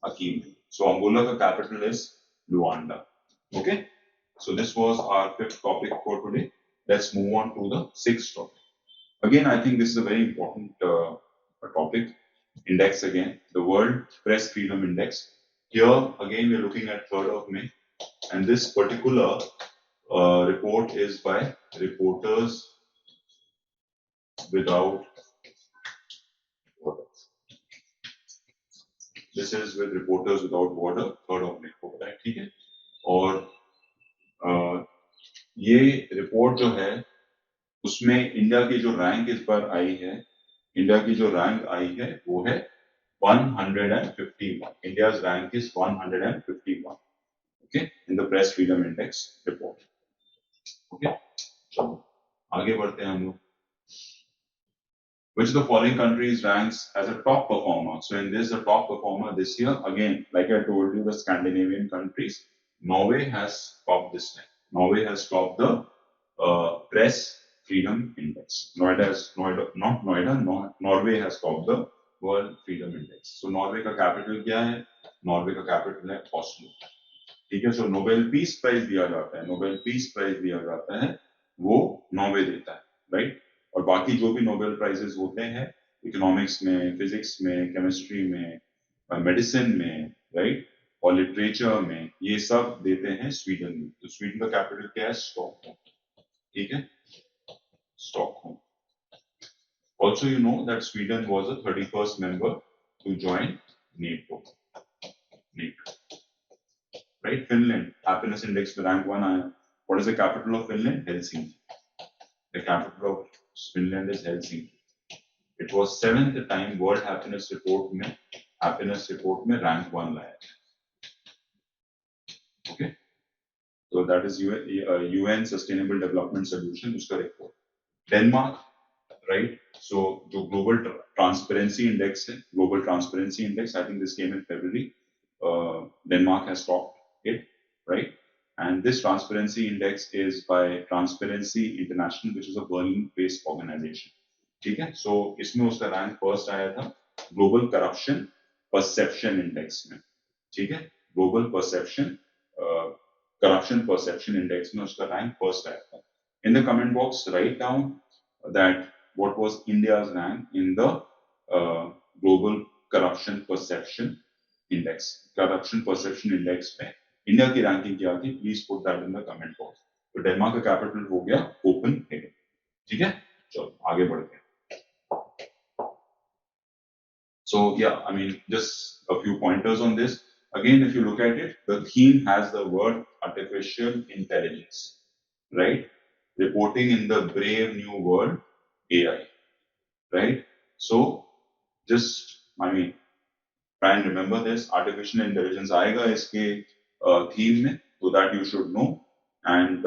Akime. So Angola, the capital is Luanda. Okay. So this was our fifth topic for today. Let's move on to the sixth topic. Again, I think this is a very important topic. Index again, the World Press Freedom Index. Here again, we're looking at 3rd of May, and this particular report is by Reporters Without Borders. This is with Reporters Without Border, 3rd of May को बताया, ठीक है? और ये report जो है उसमें India की जो रैंक इस बार आई है, इंडिया की जो रैंक आई है वो है 151. India's rank is 151. Okay, in the Press Freedom Index report. Okay, चलो आगे बढ़ते हैं हम लोग. Which of the following countries ranks as a top performer? So in this, the top performer this year, again, like I told you, the Scandinavian countries, Norway has topped this time. Norway has topped the Press Freedom Index. Norway has topped the World Freedom Index. So Norway का capital क्या है? Norway का capital है Oslo. ठीक है. So Nobel Peace Prize दिया जाता है. Nobel Peace Prize दिया जाता है. वो नॉर्वे देता है, राइट? और बाकी जो भी नोबेल प्राइजेस होते हैं इकोनॉमिक्स में, फिजिक्स में, केमिस्ट्री में, मेडिसिन में, राइट, और लिटरेचर में, ये सब देते हैं स्वीडन में. तो स्वीडन का कैपिटल क्या है? स्टॉकहोम. ठीक है, Stockholm. Also, you know that Sweden was the 31st member to join NATO. Right? Finland, happiness index में rank 1 आया. What is the capital of Finland? Helsinki. The capital of Finland is Helsinki. It was 7th time World Happiness Report में rank 1 लाया. Okay. So that is UN Sustainable Development Solution उसका report. Denmark, right? So जो Global Transparency Index है, Global Transparency Index, I think this came in February. Denmark has topped it, right? And this transparency index is by Transparency International, which is a Berlin-based organization. ठीक है? So इसमें उसका rank first आया था Global Corruption Perception Index में. ठीक है? Global Corruption Perception Index में उसका rank first आया था. In the comment box, write down that what was India's rank in the Global Corruption Perception index, corruption perception index में इंडिया की ranking क्या थी, please put that in the comment box. तो Denmark का capital हो गया Copenhagen. ठीक है, चलो आगे बढ़ते हैं। So yeah, I mean, just a few pointers on this. Again, if you look at it, the theme has the word artificial intelligence, right? Reporting in the brave new world, AI, right? So just, I mean, try and remember this. Artificial intelligence आएगा इसके theme में, so that you should know. And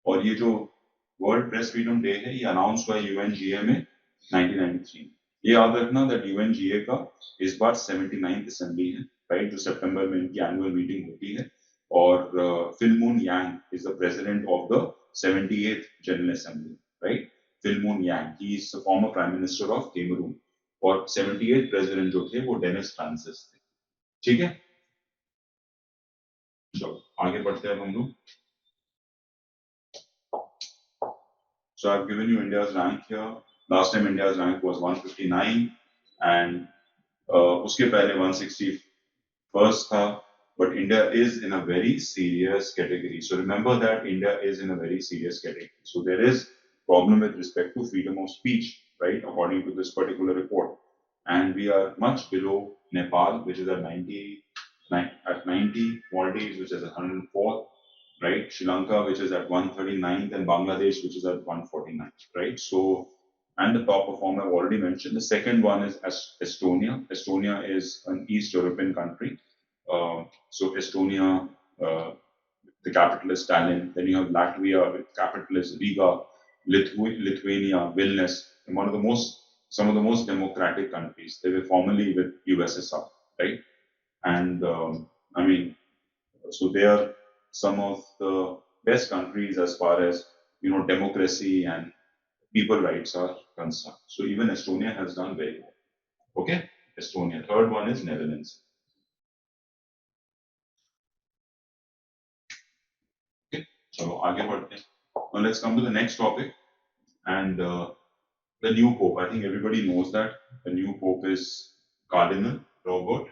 और ये जो world press freedom day है, ये announce हुआ UNGA में 1993। ये याद रखना दैट यूएनजीए का इस बार 79th असेंबली है, राइट, जो सितंबर में इनकी एनुअल मीटिंग होती है। और Philemon Yang is the president of the 78th general assembly, right. Philemon Yang, he is the former prime minister of Cameroon, और 78th प्रेसिडेंट जो थे वो डेनिस फ्रांसिस थे। ठीक है, चलो आगे बढ़ते हैं हम लोग। So I've given you India's rank here. Last time India's rank was 159 and उसके पहले 161st था. But India is in a very serious category. So remember that India is in a very serious category. So there is problem with respect to freedom of speech, right? According to this particular report, and we are much below Nepal, which is at 90, Maldives, which is at 104. Right, Sri Lanka, which is at 139th, and Bangladesh, which is at 149th, right? So, and the top performer I've already mentioned. The second one is Estonia. Estonia is an East European country. So Estonia, the capital is Tallinn. Then you have Latvia, with capital is Riga. Lithuania, Vilnius, and some of the most democratic countries. They were formerly with USSR, right? And I mean, so they are some of the best countries as far as democracy and people rights are concerned. So even Estonia has done very well. Okay, Estonia. Third one is Netherlands. Okay, so आगे बढ़ते हैं. Now let's come to the next topic, and the new pope. I think everybody knows that the new pope is Cardinal Robert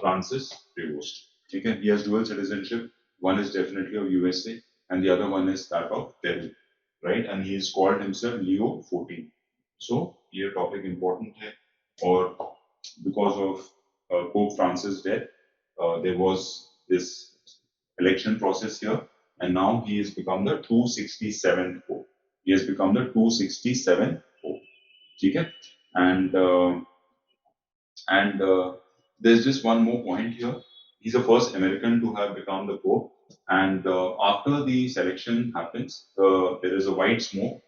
Francis Prevost. Okay, he has dual citizenship. One is definitely of USA, and the other one is that of Peru, right? And he is called himself Leo 14. So, ये topic important है, और because of Pope Francis' death, there was this election process here, and now he has become the 267th Pope. He has become the 267th Pope. ठीक है? And there's just one more point here. He's the first American to have become the Pope. And after the selection happens, there is a white smoke.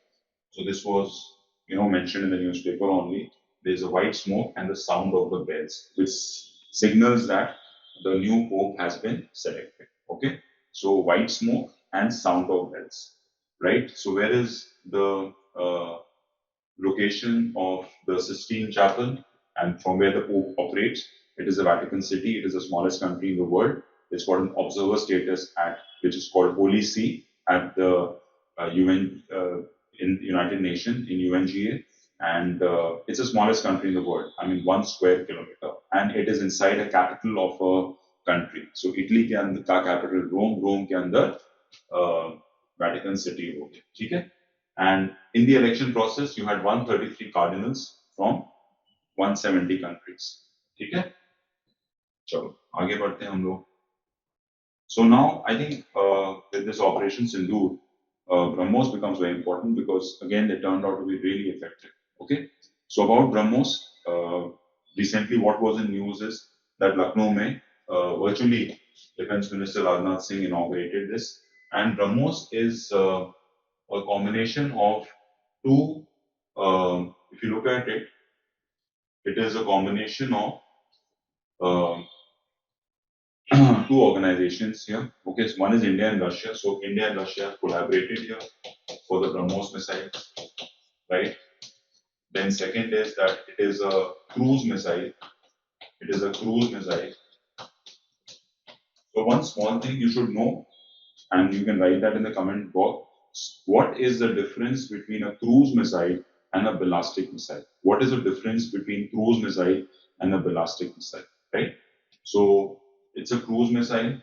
So this was, mentioned in the newspaper only. There's a white smoke and the sound of the bells, which signals that the new Pope has been selected. Okay. So white smoke and sound of bells, right? So where is the location of the Sistine Chapel and from where the Pope operates? It is the Vatican City. It is the smallest country in the world. It's got an observer status at, which is called Holy See at the UN in United Nations in UNGA, and it's the smallest country in the world. I mean, 1 square kilometer, and it is inside a capital of a country. So Italy के अंदर का capital Rome, Rome के अंदर Vatican City हो गया, ठीक है? And in the election process, you had 133 cardinals from 170 countries. ठीक है? चलो आगे बढ़ते हैं हम लोग. So now I think with this Operation Sindoor, BrahMos becomes very important because again they turned out to be really effective. Okay, so about BrahMos, recently what was in news is that Lucknow mein virtually Defense Minister Rajnath Singh inaugurated this, and BrahMos is a combination of two. If you look at it, it is a combination of two organizations here. Okay, so one is India and Russia. So India and Russia collaborated here for the BrahMos missile, right? Then second is that it is a cruise missile. It is a cruise missile. So one small thing you should know, and you can write that in the comment box. What is the difference between a cruise missile and a ballistic missile? What is the difference between cruise missile and a ballistic missile, right? So it's a cruise missile,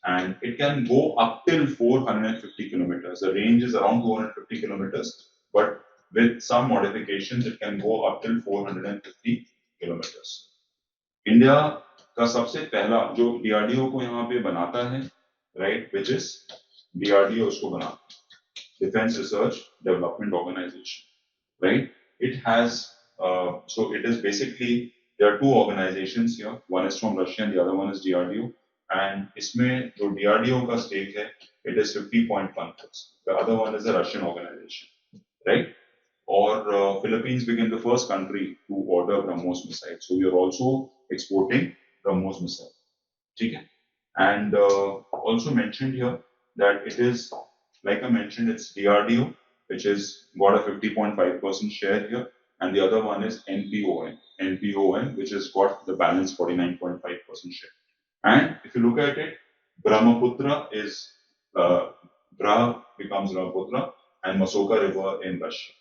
and it can go up till 450 kilometers. The range is around 250 kilometers, but with some modifications, it can go up till 450 kilometers. India का सबसे पहला जो DRDO को यहाँ पे बनाता है, right, which is DRDO उसको बनाता है, defence research development organisation, right. It has so it is basically there are two organizations here. One is from Russia and the other one is DRDO. And इसमें जो DRDO का stake है, it is 50.1%. The other one is a Russian organization, right? Or Philippines became the first country to order BrahMos missile. So we are also exporting BrahMos missile. Okay? And also mentioned here that it is, like I mentioned, it's DRDO, which is got a 50.5% share here, and the other one is NPON, which has got the balance 49.5% share. And if you look at it, Brahmaputra is Brah becomes Brahmaputra and Masoka River in Russia.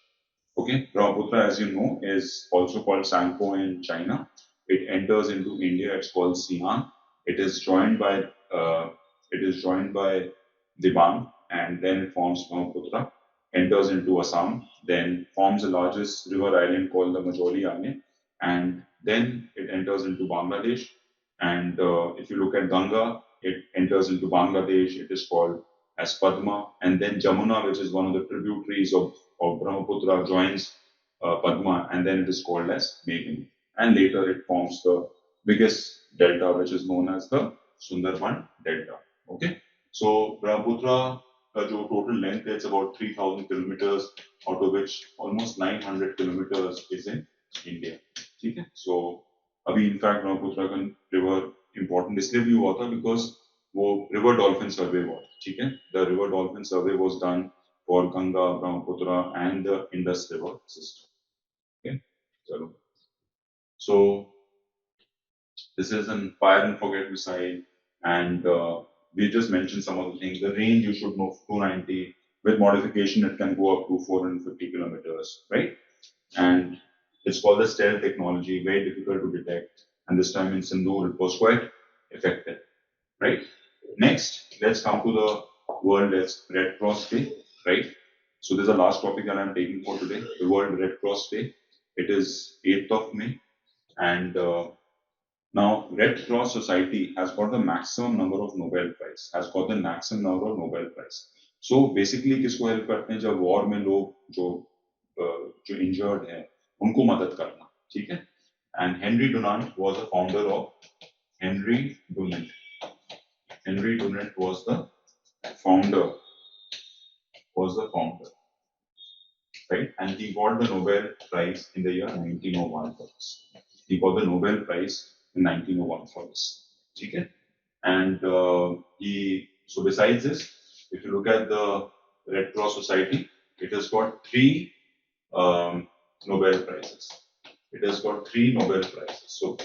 Okay, Brahmaputra, as you know, is also called Sangpo in China. It enters into India. It's called Sian. It is joined by Dibang, and then it forms Brahmaputra. Enters into Assam, then forms the largest river island called the Majoli Island, and then it enters into Bangladesh. And if you look at Ganga, it enters into Bangladesh. It is called as Padma, and then Jamuna, which is one of the tributaries of Brahmaputra, joins Padma, and then it is called as Meghna. And later it forms the biggest delta, which is known as the Sundarban Delta. Okay, so Brahmaputra, जो total length is about 3,000 kilometers, out of which almost 900 kilometers is in India. ठीक है, so अभी in fact Brahmaputra river important इसलिए भी हुआ था because वो river dolphin survey हुआ, ठीक है. The river dolphin survey was done for Ganga, Brahmaputra, and the Indus River system. Okay, so this is an fire and forget missile, and we just mentioned some of the things. The range you should know, 290. With modification, it can go up to 450 kilometers, right? And it's called the stealth technology, very difficult to detect. And this time in Sindoor, it was quite effective, right? Next, let's come to the World Red Cross Day, right? So this is the last topic that I'm taking for today, the World Red Cross Day. It is 8th of May, and now Red Cross Society has got the maximum number of Nobel Prize, So basically, किसको help करते हैं जब war में लोग जो injured हैं, उनको मदद करना, ठीक है? And Henry Dunant was the founder of Henry Dunant was the founder, right? And he got the Nobel Prize in the year 1901 for this. He got the Nobel Prize in 1901 for this. Okay? And so besides this, if you look at the Red Cross Society, it has got 3 Nobel Prizes. So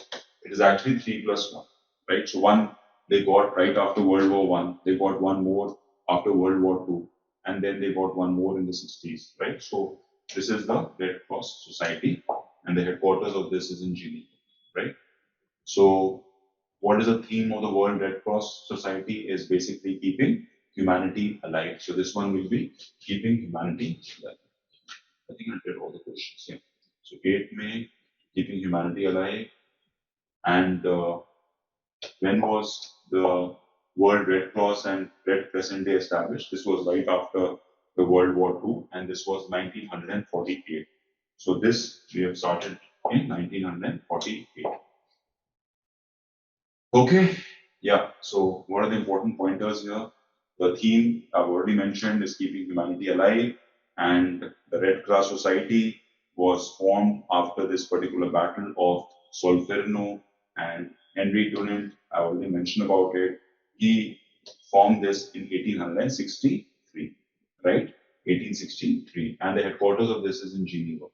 it is actually 3 plus 1, right? So one they got right after World War One. They got one more after World War Two, and then they got one more in the 60s, right? So this is the Red Cross Society, and the headquarters of this is in Geneva, right? So what is the theme of the World Red Cross Society is basically keeping humanity alive. So this one will be keeping humanity alive. I think I did all the questions. Yeah. So 8 May, keeping humanity alive. And when was the World Red Cross and Red Crescent Day established? This was right after the World War II, and this was 1948. So this we have started in 1948. Okay, yeah. So what are the important pointers here? The theme I've already mentioned is keeping humanity alive, and the Red Cross Society was formed after this particular battle of Solferino, and Henry Dunant, I already mentioned about it. He formed this in 1863, right? 1863, and the headquarters of this is in Geneva.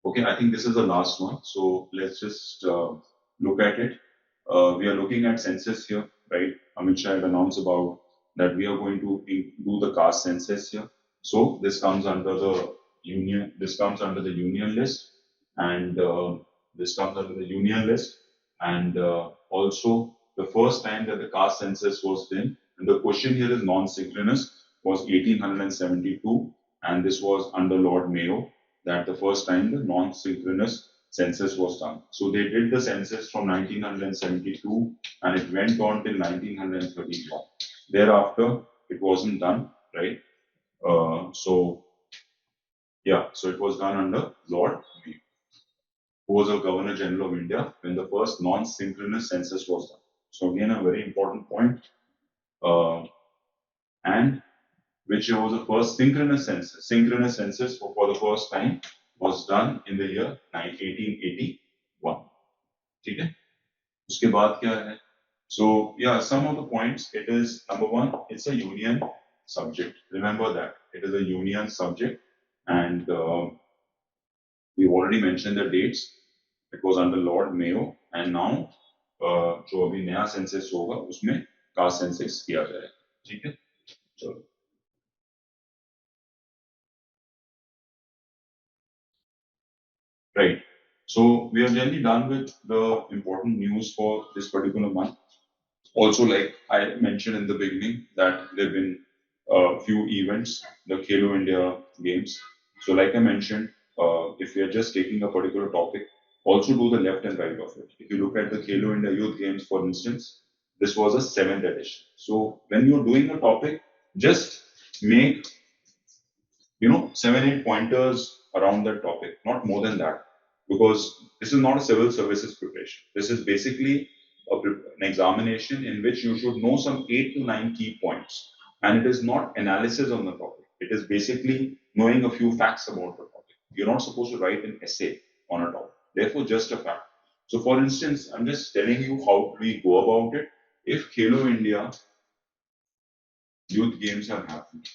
Okay, I think this is the last one. So let's just look at it. We are looking at census here, right? Amit Shah had announced about that we are going to do the caste census here. So this comes under the union. This comes under the union list, and this comes under the union list. And also the first time that the caste census was done, and the question here is non-synchronous, was 1872, and this was under Lord Mayo, that the first time the non-synchronous census was done. So they did the census from 1972 and it went on till 1931. Thereafter, it wasn't done, right? So it was done under Lord Mayo, who was a Governor General of India when the first non-synchronous census was done. So again, a very important point. And which was the first synchronous census. Synchronous census for the first time was done in the year 1881. Okay? उसके बाद क्या है? So yeah, some of the points. It is number one. It's a union subject. Remember that it is a union subject, and we already mentioned the dates. It was under Lord Mayo, and now जो अभी नया census होगा उसमें caste census किया जाएगा. ठीक है? चलो. Right. So we are generally done with the important news for this particular month. Also, like I mentioned in the beginning, that there have been a few events, the Khelo India Games. So, like I mentioned, if we are just taking a particular topic, also do the left and right of it. If you look at the Khelo India Youth Games, for instance, this was a 7th edition. So, when you're doing a topic, just make 7-8 pointers around that topic, not more than that, because this is not a civil services preparation. This is basically an examination in which you should know some 8 to 9 key points, and it is not analysis on the topic. It is basically knowing a few facts about the topic. You're not supposed to write an essay on a topic. Therefore, just a fact. So, for instance, I'm just telling you how we go about it. If Khelo India Youth Games have happened,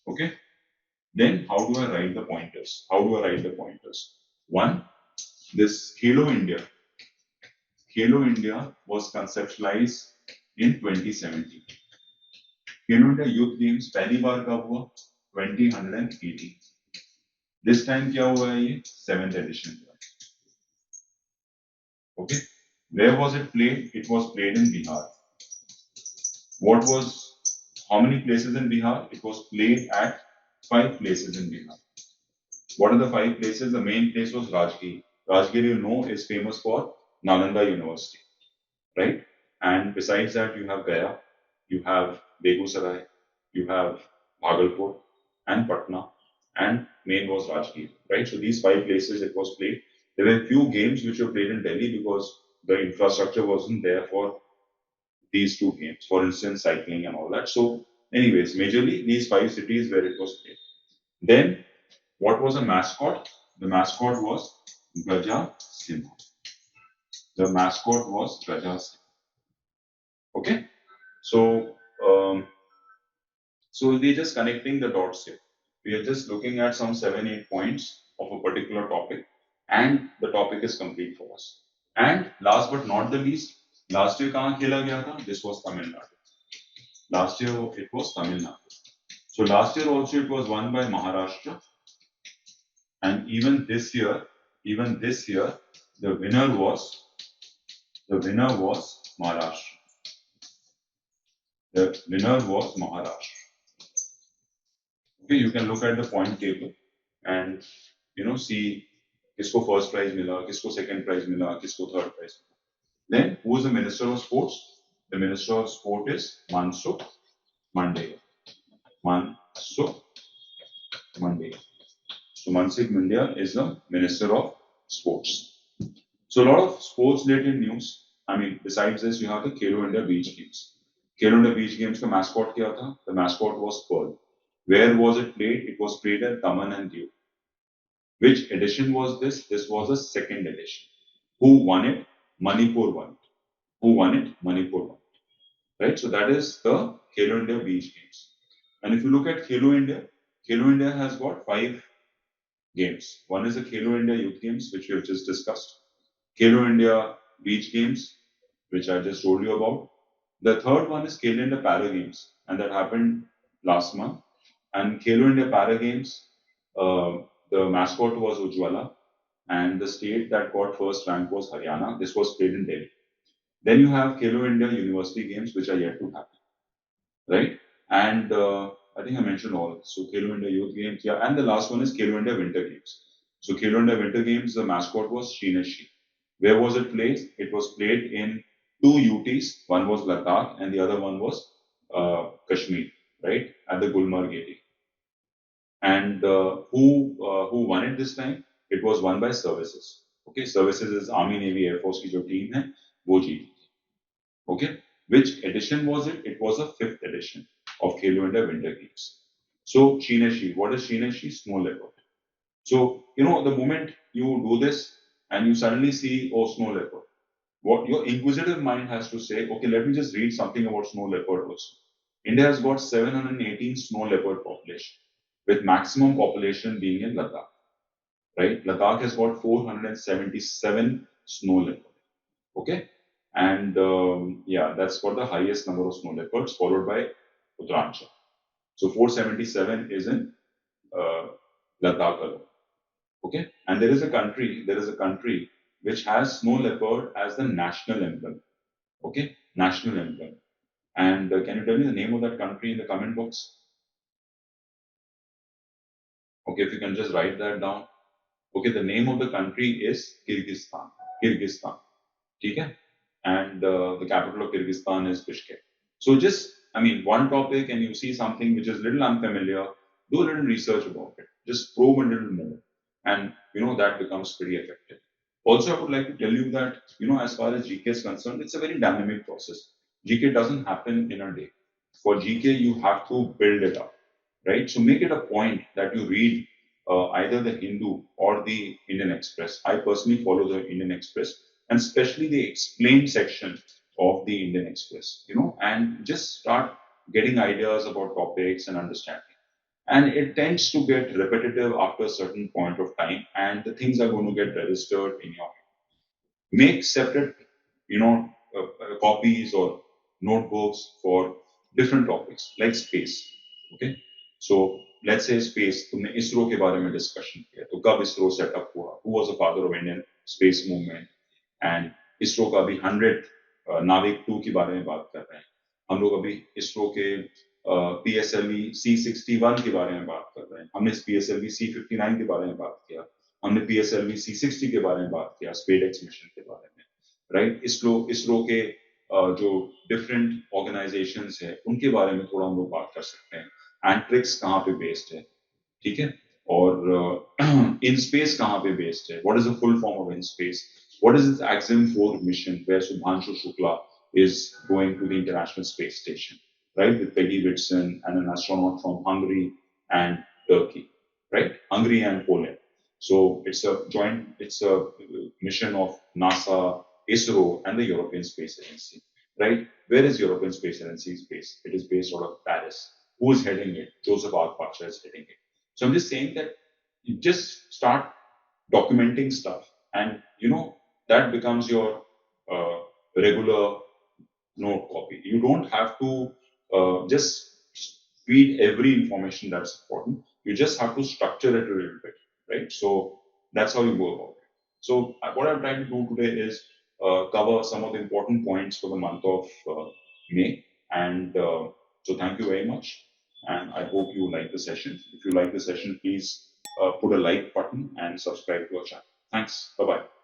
okay, then how do I write the pointers? How do I write the pointers? One, this Khelo India was conceptualized in 2017. Khelo India Youth Games पहली बार कब हुआ? 2018. This time क्या हुआ है ये? 7th edition. Okay. Where was it played? It was played in Bihar. How many places in Bihar? It was played at 5 places in Bihar. What are the 5 places? The main place was Rajgir. Rajgir, is famous for Nalanda University, right? And besides that, you have Gaya, you have Begusarai, you have Bhagalpur, and Patna, and main was Rajgir, right? So these 5 places it was played. There were a few games which were played in Delhi because the infrastructure wasn't there for these 2 games. For instance, cycling and all that. So, anyways, majorly these 5 cities where it was played. Then, what was the mascot? The mascot was Gaja Simha. The mascot was Gaja Simha. Okay, so we're just connecting the dots here. We are just looking at some 7-8 points of a particular topic, and the topic is complete for us. And last but not the least, last year कहाँ खेला गया था? This was Tamil Nadu. Last year it was Tamil Nadu. So last year also it was won by Maharashtra, and even this year, the winner was Maharashtra. The winner was Maharashtra. Okay, you can look at the point table and see किसको first prize मिला, किसको second prize मिला, किसको third prize मिला. Then who is the Minister of Sports? The Minister of Sport is Mansukh Mandaviya. Mansukh Mandaviya. So Mansukh Mandaviya is the Minister of Sports. So a lot of sports-related news. I mean, besides this, you have the Khelo India Beach Games. Khelo India Beach Games का mascot क्या था? The mascot was Pearl. Where was it played? It was played at Daman and Diu. Which edition was this? This was the 2nd edition. Who won it? Manipur won it. Who won it? Manipur won it. Right? So that is the Khelo India Beach Games. And if you look at Khelo India has got 5 games. One is the Khelo India Youth Games, which we have just discussed. Khelo India Beach Games, which I just told you about. The third one is Khelo India Para Games, and that happened last month. And Khelo India Para Games, the mascot was Ujjwala, and the state that got first rank was Haryana. This was played in Delhi. Then you have Khelo India University Games, which are yet to happen, right? And I think I mentioned all. So Khelo India Youth Games, yeah, and the last one is Khelo India Winter Games. So Khelo India Winter Games, the mascot was Sheenashi. Where was it played? It was played in two UTs. One was Ladakh, and the other one was Kashmir, right, at the Gulmarg area. And who won it this time? It was won by Services. Okay, Services is Army, Navy, Air Force की जो team है वो जीती. Okay, which edition was it? It was a fifth edition of Khelo India Winter Games. So Sheenashi, what is Sheenashi? Snow leopard. So the moment you do this and you suddenly see snow leopard, what your inquisitive mind has to say, okay, let me just read something about snow leopard also. India has got 718 snow leopard population, with maximum population being in Ladakh, right? Ladakh has got 477 snow leopard, okay? And yeah, that's got the highest number of snow leopards, followed by Uttaranchal. So 477 is in Ladakh alone, okay? And there is a country which has snow leopard as the national emblem, okay? National emblem. And can you tell me the name of that country in the comment box? Okay, if you can just write that down. Okay, the name of the country is Kyrgyzstan. Kyrgyzstan. Okay? And the capital of Kyrgyzstan is Bishkek. So just, one topic and you see something which is a little unfamiliar, do a little research about it. Just probe a little more. And, that becomes pretty effective. Also, I would like to tell you that, as far as GK is concerned, it's a very dynamic process. GK doesn't happen in a day. For GK, you have to build it up, right? So make it a point that you read either the Hindu or the Indian Express. I personally follow the Indian Express, and especially the explained section of the Indian Express, and just start getting ideas about topics and understanding. And it tends to get repetitive after a certain point of time, and the things are going to get registered in your head. Make separate, copies or notebooks for different topics like space. Okay, so let's say space. तुमने इसरो के बारे में discussion किया तो कब ISRO setup हुआ? Who was the father of Indian space movement? And ISRO का अभी 100 नाविक 2 के बारे में बात कर रहे हैं. हम लोग अभी इसरो के PSLV C61 के बारे में बात कर रहे हैं. हमने PSLV C59 के बारे में बात किया. हमने PSLV C60 के बारे में बात किया, स्पेसएक्स मिशन के बारे में, राइट? इसरो के जो डिफरेंट ऑर्गेनाइजेशंस है उनके बारे में थोड़ा हम लोग बात कर सकते हैं. एंट्रिक्स कहाँ पे बेस्ड है, ठीक है? और इन स्पेस कहाँ पे बेस्ड है? What is the full form of in space? What is this Axiom 4 mission where Subhanshu Shukla is going to the International Space Station, right, with Peggy Whitson and an astronaut from Hungary and Turkey, right? Hungary and Poland. So it's a mission of NASA, ISRO, and the European Space Agency, right? Where is European Space Agency based? It is based out of Paris. Who is heading it? Joseph R. Pacha is heading it. So I'm just saying that you just start documenting stuff, and that becomes your regular note copy. You don't have to just feed every information that's important. You just have to structure it a little bit, right? So that's how you go about it. So what I'm trying to do today is cover some of the important points for the month of May. And so thank you very much. And I hope you like the session. If you like the session, please put a like button and subscribe to our channel. Thanks. Bye-bye.